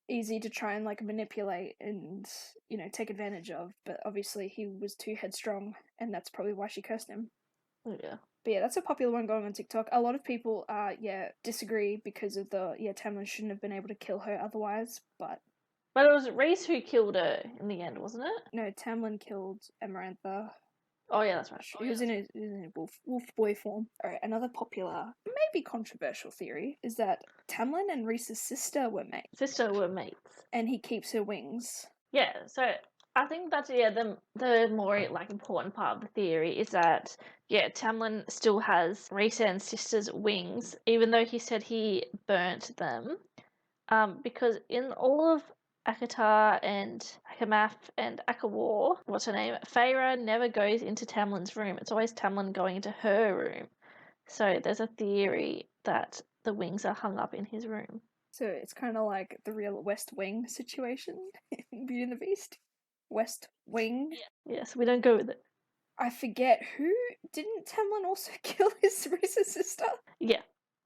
easy to try and, like, manipulate and, you know, take advantage of. But obviously he was too headstrong, and that's probably why she cursed him. Yeah. But yeah, that's a popular one going on TikTok. A lot of people, disagree because of Tamlin shouldn't have been able to kill her otherwise, but it was Rhys who killed her in the end, wasn't it? No, Tamlin killed Amarantha. Oh yeah, that's right. He was in a wolf boy form. Alright, another popular, maybe controversial theory is that Tamlin and Rhys's sister were mates. And he keeps her wings. Yeah, so I think that's the more like important part of the theory is that Tamlin still has Rhys and sister's wings, even though he said he burnt them. Because in all of ACOTAR and Akamath and Akawar, what's her name? Feyre never goes into Tamlin's room. It's always Tamlin going into her room. So there's a theory that the wings are hung up in his room. So it's kind of like the real West Wing situation in Beauty and the Beast. West Wing. Yes, we don't go with it. I forget didn't Tamlin also kill his sister? Yeah.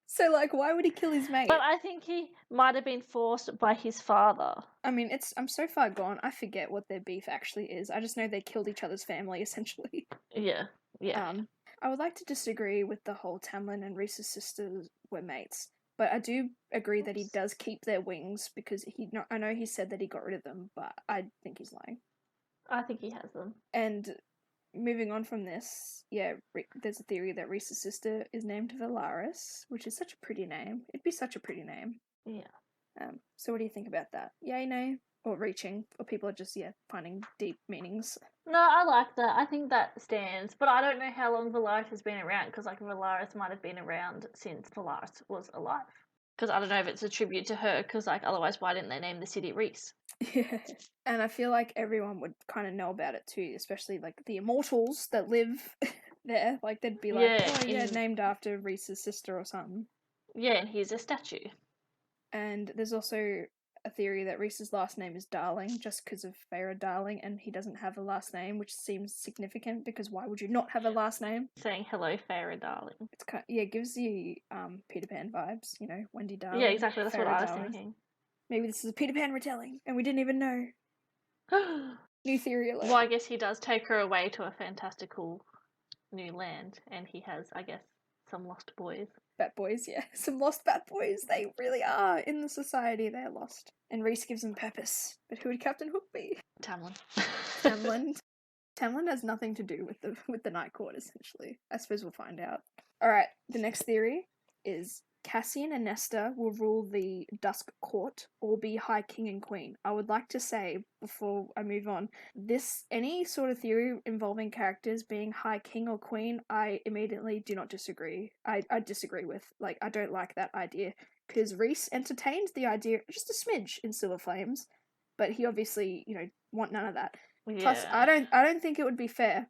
So, like, why would he kill his mate? But I think he might have been forced by his father. I mean, I'm so far gone, I forget what their beef actually is. I just know they killed each other's family, essentially. Yeah. Yeah. I would like to disagree with the whole Tamlin and Rhys's sisters were mates, but I do agree that he Oops. does keep their wings because I know he said that he got rid of them, but I think he's lying. I think he has them. And moving on from this, yeah, there's a theory that Rhys's sister is named Valaris, which is such a pretty name. It'd be such a pretty name. Yeah. So what do you think about that? Yay, nay? Or reaching? Or people are just, finding deep meanings? No, I like that. I think that stands. But I don't know how long Valaris has been around, because, like, Valaris might have been around since Valaris was alive. Because I don't know if it's a tribute to her, because, like, otherwise why didn't they name the city Rhys? Yeah. And I feel like everyone would kind of know about it too, especially, like, the immortals that live there. Like, they'd be like, named after Rhys's sister or something. Yeah, and here's a statue. And there's also a theory that Rhys's last name is Darling, just because of Feyre Darling, and he doesn't have a last name, which seems significant because why would you not have a last name? Saying hello, Feyre Darling. It's it gives you Peter Pan vibes, Wendy Darling. Yeah, exactly. That's Feyre what I was Darling. thinking. Maybe this is a Peter Pan retelling, and we didn't even know. New theory alert. Well, I guess he does take her away to a fantastical new land, and he has, I guess, some lost boys. Bat boys, yeah. Some lost bat boys. They really are. In the society, they're lost. And Rhys gives them purpose. But who would Captain Hook be? Tamlin. Tamlin has nothing to do with the Night Court, essentially. I suppose we'll find out. Alright, the next theory is Cassian and Nesta will rule the Dusk Court or be High King and Queen. I would like to say, before I move on, any sort of theory involving characters being High King or Queen, I immediately do not disagree. I disagree with. Like, I don't like that idea. Because Rhys entertained the idea just a smidge in Silver Flames, but he obviously, want none of that. Yeah. Plus, I don't think it would be fair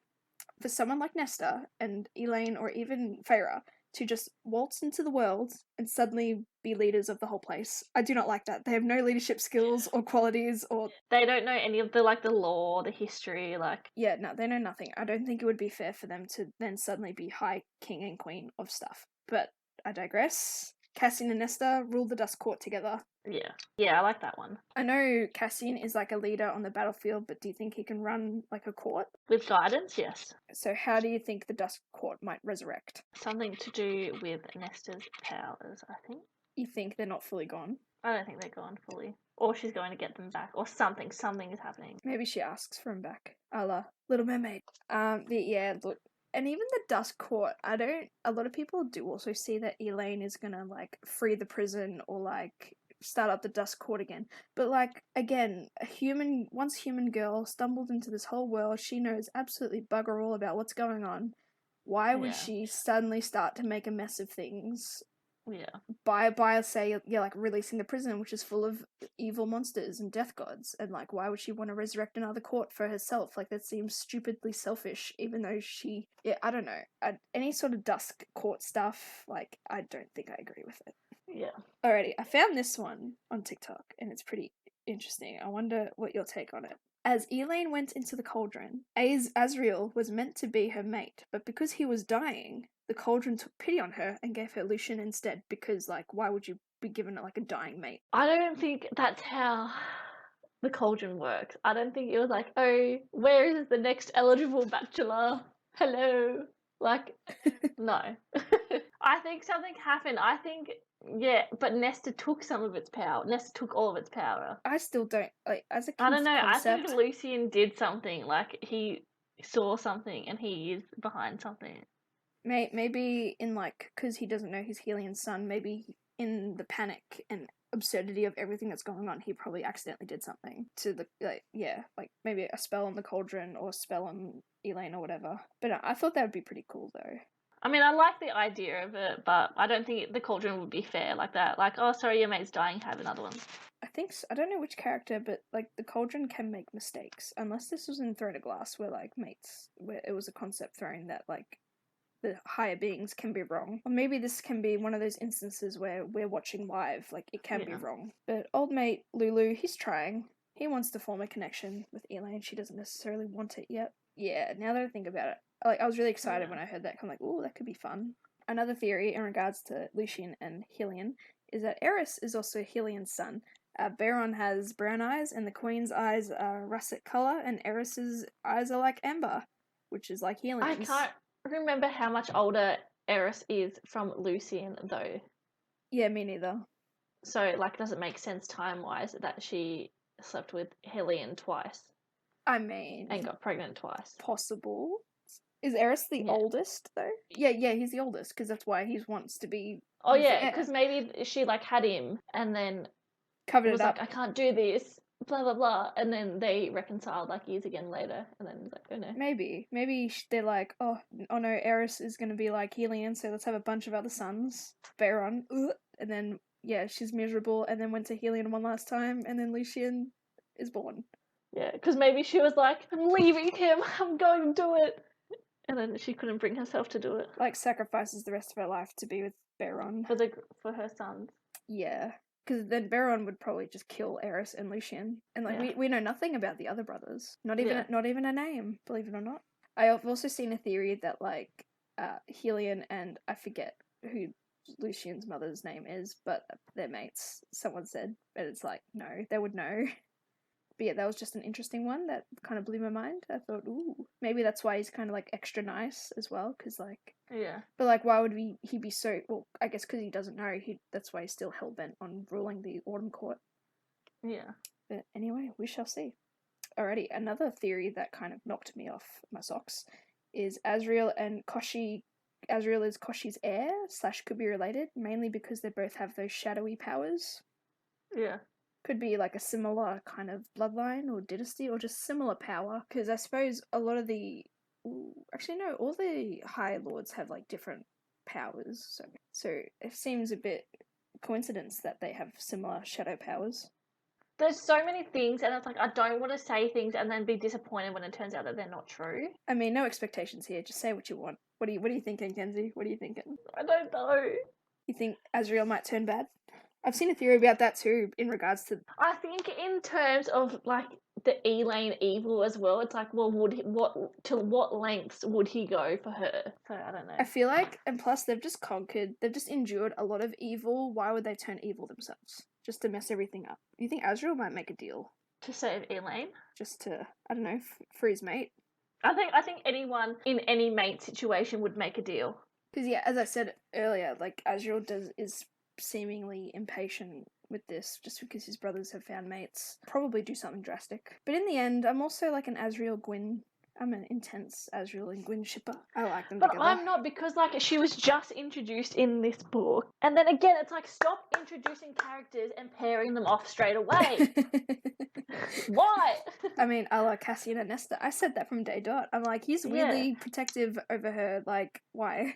for someone like Nesta and Elaine or even Feyre to just waltz into the world and suddenly be leaders of the whole place. I do not like that. They have no leadership skills or qualities or... They don't know any of the law, the history, Yeah, no, they know nothing. I don't think it would be fair for them to then suddenly be High King and Queen of stuff. But I digress. Cassian and Nesta rule the Dusk Court together. Yeah. Yeah, I like that one. I know Cassian is like a leader on the battlefield, but do you think he can run like a court? With guidance, yes. So how do you think the Dusk Court might resurrect? Something to do with Nesta's powers, I think. You think they're not fully gone? I don't think they're gone fully. Or she's going to get them back, or something. Something is happening. Maybe she asks for him back. A la Little Mermaid. Look, and even the Dusk Court, a lot of people do also see that Elaine is gonna, like, free the prison or, like, start up the Dusk Court again. But, like, again, once human girl stumbled into this whole world, she knows absolutely bugger all about what's going on. Why would she suddenly start to make a mess of things? Yeah. By say, like, releasing the prison, which is full of evil monsters and death gods, and, like, why would she want to resurrect another court for herself? Like, that seems stupidly selfish, even though I don't know. Any sort of Dusk Court stuff, like, I don't think I agree with it. Yeah. Alrighty, I found this one on TikTok, and it's pretty interesting. I wonder what your take on it. As Elaine went into the cauldron, Azriel was meant to be her mate, but because he was dying, the cauldron took pity on her and gave her Lucian instead, because, like, why would you be given, like, a dying mate? I don't think that's how the cauldron works. I don't think it was like, oh, where is the next eligible bachelor? Hello. Like, no. I think something happened. I think, but Nesta took some of its power. Nesta took all of its power. I still don't, like, as a I don't know. concept, I think Lucian did something. Like, he saw something and he is behind something. Maybe in, like, because he doesn't know his Helian's son, maybe in the panic and absurdity of everything that's going on, he probably accidentally did something to the, like, maybe a spell on the cauldron or a spell on Elaine or whatever. But I thought that would be pretty cool, though. I mean, I like the idea of it, but I don't think the cauldron would be fair like that. Like, oh, sorry, your mate's dying, have another one. I think so. I don't know which character, but, like, the cauldron can make mistakes. Unless this was in Throne of Glass, where, like, mates, where it was a concept thrown that, like, the higher beings can be wrong. Or maybe this can be one of those instances where we're watching live, like, it can be wrong. But old mate Lulu, he's trying. He wants to form a connection with Elaine. She doesn't necessarily want it yet. Yeah, now that I think about it, like, I was really excited when I heard that. I'm like, ooh, that could be fun. Another theory in regards to Lucian and Helion is that Eris is also Helion's son. Baron has brown eyes, and the Queen's eyes are russet colour, and Eris's eyes are like amber. which is like I Helian's. can't remember how much older Eris is from Lucian, though. Yeah, me neither. So, like, does it make sense time-wise that she slept with Helian twice I mean, and got pregnant twice? possible. Is Eris the Yeah. oldest, though? Yeah, he's the oldest, because that's why he wants to be... Oh, he's the yeah, heir. because maybe she, like, had him and then Covered was it up. like, I can't do this, blah, blah, blah. And then they reconciled, like, years again later. And then it's like, oh, no. Maybe they're like, oh no, Eris is going to be like Helian, so let's have a bunch of other sons. Baron, and then, yeah, she's miserable, and then went to Helian one last time, and then Lucian is born. Yeah, because maybe she was like, I'm leaving him, I'm going to do it. And then she couldn't bring herself to do it. Like, sacrifices the rest of her life to be with Baron. For her sons. Yeah. Because then Baron would probably just kill Eris and Lucian, and like we know nothing about the other brothers. Not even a name, believe it or not. I've also seen a theory that like Helian and I forget who Lucian's mother's name is, but they're mates. Someone said, but it's like no, they would know. But yeah, that was just an interesting one that kind of blew my mind. I thought, ooh, maybe that's why he's kind of like extra nice as well, because like, yeah. But like, why would he be so? Well, I guess because he doesn't know. That's why he's still hell bent on ruling the Autumn Court. Yeah. But anyway, we shall see. Alrighty, another theory that kind of knocked me off my socks is Azriel and Koshi. Azriel is Koshi's heir / could be related, mainly because they both have those shadowy powers. Yeah. Could be like a similar kind of bloodline or dynasty, or just similar power. Because I suppose a lot of the actually no, all the High Lords have like different powers. So it seems a bit coincidence that they have similar shadow powers. There's so many things, and it's like I don't want to say things and then be disappointed when it turns out that they're not true. I mean, no expectations here. Just say what you want. What are you thinking, Kenzie? What are you thinking? I don't know. You think Azriel might turn bad? I've seen a theory about that too, in regards to... I think in terms of, like, the Elaine evil as well, it's like, well, to what lengths would he go for her? So, I don't know. I feel like, and plus they've just endured a lot of evil. Why would they turn evil themselves? Just to mess everything up. Do you think Azriel might make a deal? To save Elaine? Just to, I don't know, for his mate? I think anyone in any mate situation would make a deal. Because, yeah, as I said earlier, like, Azriel is seemingly impatient with this just because his brothers have found mates. Probably do something drastic. But in the end, I'm also like an Azriel Gwyn. I'm an intense Azriel and Gwyn shipper. I like them together. But I'm not, because like she was just introduced in this book. And then again, it's like, stop introducing characters and pairing them off straight away. Why? I mean, I like Cassian and Nesta. I said that from day dot. I'm like, he's weirdly protective over her. Like, why?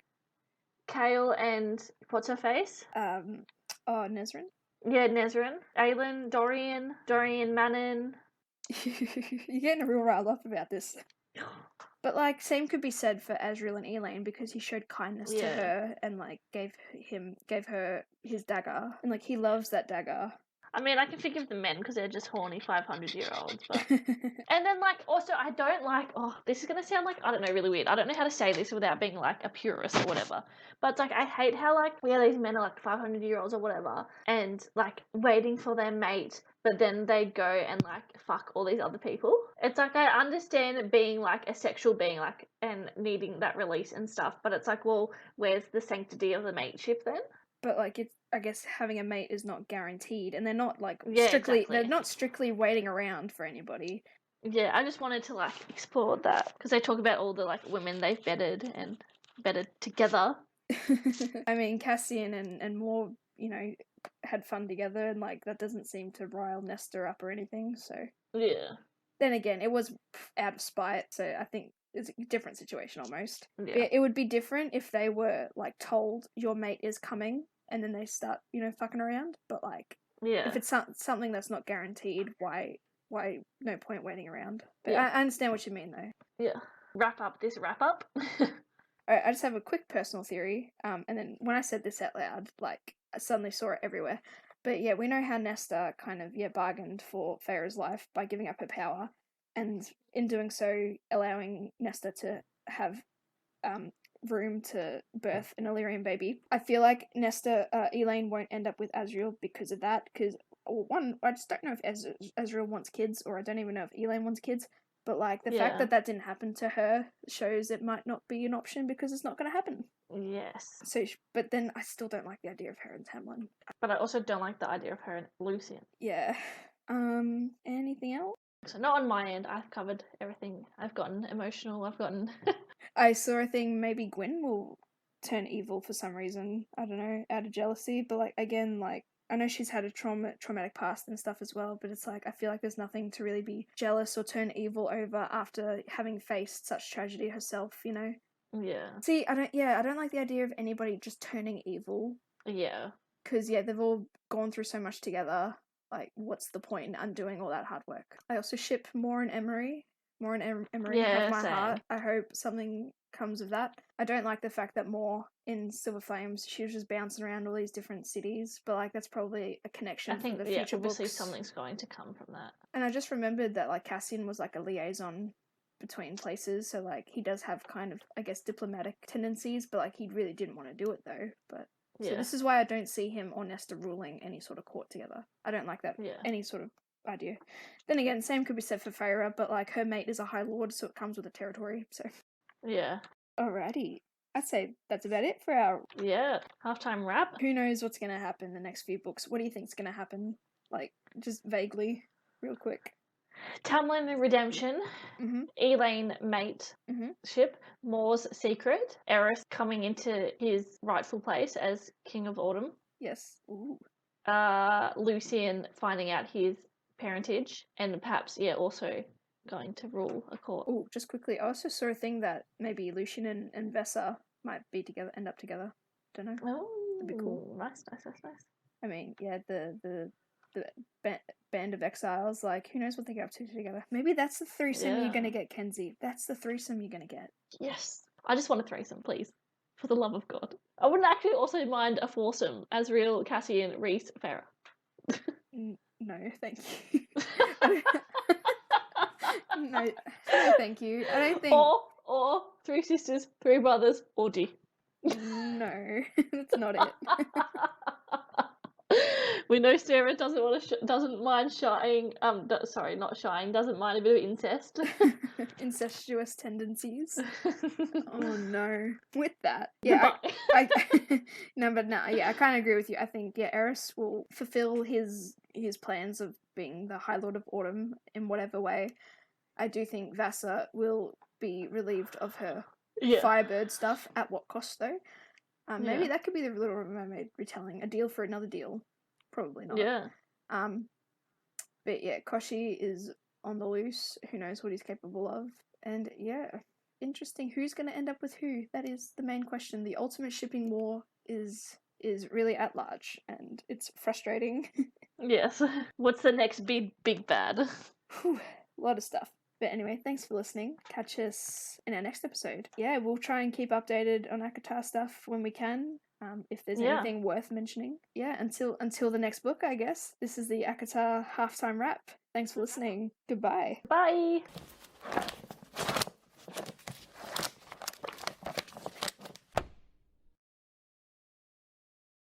Kale and what's her face? Nezrin? Yeah, Nezrin. Aelin, Dorian, Manon. You're getting real riled up about this. But, like, same could be said for Azriel and Elaine, because he showed kindness to her and, like, gave her his dagger. And, like, he loves that dagger. I mean, I can forgive the men because they're just horny 500-year-olds. But... and then, like, also, I don't like... Oh, this is going to sound like, I don't know, really weird. I don't know how to say this without being, like, a purist or whatever. But, it's like, I hate how, like, these men are, like, 500-year-olds or whatever, and, like, waiting for their mate, but then they go and, like, fuck all these other people. It's like, I understand being, like, a sexual being, like, and needing that release and stuff, but it's like, well, where's the sanctity of the mateship then? But, like, I guess having a mate is not guaranteed, and they're not, like, they're not strictly waiting around for anybody. Yeah, I just wanted to, like, explore that, because they talk about all the, like, women they've bedded together. I mean, Cassian and Moore, you know, had fun together, and, like, that doesn't seem to rile Nesta up or anything, so... Yeah. Then again, it was out of spite, so I think it's a different situation almost. Yeah. It would be different if they were, like, told your mate is coming, and then they start, you know, fucking around. But, like, if it's something that's not guaranteed, why no point waiting around? But I understand what you mean, though. Yeah. Wrap up. Alright, I just have a quick personal theory, and then when I said this out loud, like, I suddenly saw it everywhere. But yeah, we know how Nesta kind of, bargained for Feyre's life by giving up her power, and in doing so, allowing Nesta to have room to birth an Illyrian baby. I feel like Elaine won't end up with Azriel because of that, because, one, I just don't know if Azriel wants kids, or I don't even know if Elaine wants kids. But like the fact that that didn't happen to her shows it might not be an option because it's not going to happen. Yes. So, but then I still don't like the idea of her and Tamlin. But I also don't like the idea of her and Lucian. Yeah. Anything else? So not on my end. I've covered everything. I've gotten emotional. I've gotten. I saw a thing. Maybe Gwyn will turn evil for some reason. I don't know, out of jealousy. But like again, like I know she's had a traumatic past and stuff as well. But it's like I feel like there's nothing to really be jealous or turn evil over after having faced such tragedy herself. You know. Yeah. See, I don't like the idea of anybody just turning evil. Yeah. Because they've all gone through so much together. Like, what's the point in undoing all that hard work? I also ship Moore and Emery. Moore and Emery have my heart. I hope something comes of that. I don't like the fact that Moore in Silver Flames, she was just bouncing around all these different cities, but like that's probably a connection for the future obviously books. Something's going to come from that. And I just remembered that like Cassian was like a liaison between places, so like he does have kind of, I guess, diplomatic tendencies, but like he really didn't want to do it though. But so this is why I don't see him or Nesta ruling any sort of court together. I don't like that any sort of idea. Then again, same could be said for Feyre, but like her mate is a High Lord, so it comes with the territory. So yeah. Alrighty, I'd say that's about it for our halftime wrap. Who knows what's going to happen in the next few books? What do you think's going to happen? Like just vaguely, real quick. Tamlin redemption, Elaine mate ship, Moore's secret, Eris coming into his rightful place as King of Autumn. Yes. Ooh. Lucian finding out his parentage, and perhaps also going to rule a court. Oh, just quickly, I also saw a thing that maybe Lucian and Vessa might be together, end up together. Don't know. Oh, that'd be cool. Nice. I mean, yeah, the band of exiles, like, who knows what they get up to together. Maybe that's the threesome you're going to get, Kenzie. That's the threesome you're going to get. Yes. I just want a threesome, please. For the love of God. I wouldn't actually also mind a foursome, as real Cassian, Rhys, Farah. No, thank you. no, thank you. I don't think... Or 3 sisters, 3 brothers, orgy. No, that's not it. We know Sarah doesn't mind shying. Not shying. Doesn't mind a bit of incest. Incestuous tendencies. Oh no! With that, I kind of agree with you. I think Eris will fulfill his plans of being the High Lord of Autumn in whatever way. I do think Vassa will be relieved of her Firebird stuff. At what cost, though? Maybe that could be the Little Mermaid retelling. A deal for another deal. Probably not. Yeah. But Koshi is on the loose. Who knows what he's capable of? And interesting. Who's going to end up with who? That is the main question. The ultimate shipping war is really at large, and it's frustrating. Yes. What's the next big bad? A lot of stuff. But anyway, thanks for listening. Catch us in our next episode. Yeah, we'll try and keep updated on ACOTAR stuff when we can. If there's anything worth mentioning. Yeah, until the next book, I guess. This is the ACOTAR halftime wrap. Thanks for listening. Goodbye. Bye.